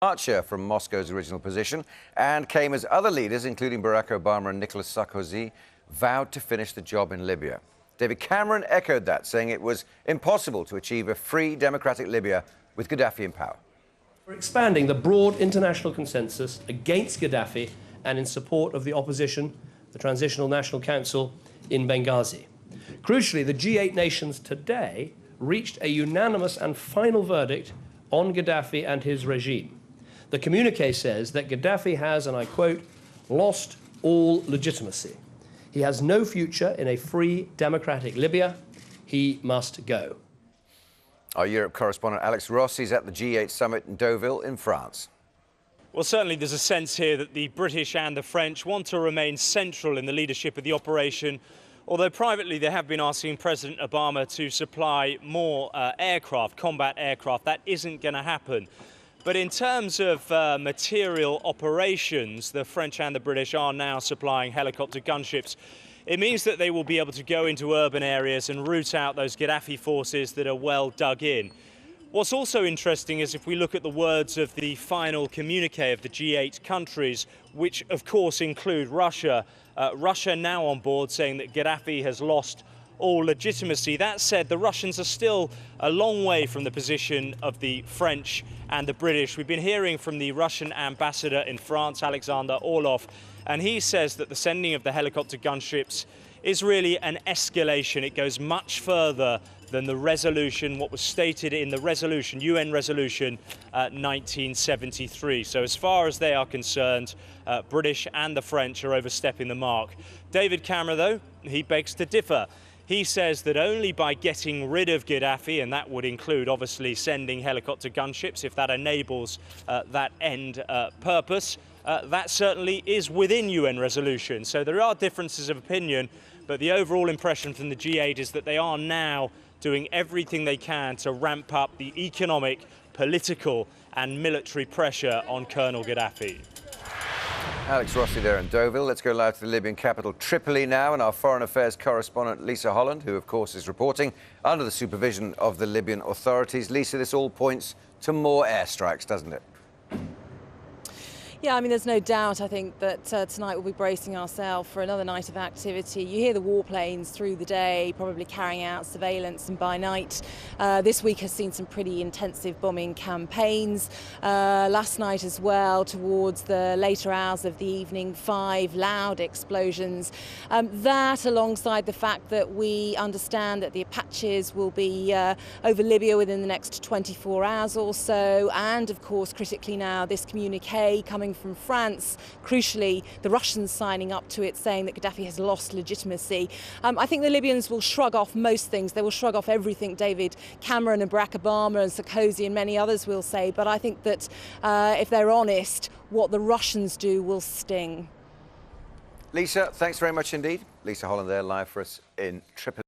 Departure from Moscow's original position and came as other leaders, including Barack Obama and Nicolas Sarkozy, vowed to finish the job in Libya. David Cameron echoed that, saying it was impossible to achieve a free, democratic Libya with Gaddafi in power. We're expanding the broad international consensus against Gaddafi and in support of the opposition, the Transitional National Council in Benghazi. Crucially, the G8 nations today reached a unanimous and final verdict on Gaddafi and his regime. The communiqué says that Gaddafi has, and I quote, lost all legitimacy. He has no future in a free, democratic Libya. He must go. Our Europe correspondent Alex Rossi is at the G8 summit in Deauville in France. Well, certainly there's a sense here that the British and the French want to remain central in the leadership of the operation, although privately they have been asking President Obama to supply more aircraft, combat aircraft. That isn't going to happen. But in terms of material operations, the French and the British are now supplying helicopter gunships. It means that they will be able to go into urban areas and root out those Gaddafi forces that are well dug in. What's also interesting is if we look at the words of the final communiqué of the G8 countries, which of course include Russia, Russia now on board saying that Gaddafi has lost all legitimacy. That said, the Russians are still a long way from the position of the French and the British. We've been hearing from the Russian ambassador in France, Alexander Orlov, and he says that the sending of the helicopter gunships is really an escalation. It goes much further than the resolution, what was stated in the resolution, UN resolution 1973. So as far as they are concerned, British and the French are overstepping the mark. David Cameron, though, he begs to differ. He says that only by getting rid of Gaddafi, and that would include obviously sending helicopter gunships, if that enables that end purpose, that certainly is within UN resolution. So there are differences of opinion, but the overall impression from the G8 is that they are now doing everything they can to ramp up the economic, political and military pressure on Colonel Gaddafi. Alex Rossi there in Deauville. Let's go live to the Libyan capital, Tripoli now, and our foreign affairs correspondent Lisa Holland, who of course is reporting under the supervision of the Libyan authorities. Lisa, this all points to more airstrikes, doesn't it? Yeah, I mean, there's no doubt, I think, that tonight we'll be bracing ourselves for another night of activity. You hear the warplanes through the day, probably carrying out surveillance, and by night, this week has seen some pretty intensive bombing campaigns. Last night as well, towards the later hours of the evening, 5 loud explosions. That, alongside the fact that we understand that the Apaches will be over Libya within the next 24 hours or so, and of course, critically now, this communiqué coming from France, crucially the Russians signing up to it, saying that Gaddafi has lost legitimacy. I think the Libyans will shrug off most things. They will shrug off everything David Cameron and Barack Obama and Sarkozy and many others will say, but I think that if they're honest, what the Russians do will sting. Lisa, thanks very much indeed. Lisa Holland there live for us in Tripoli.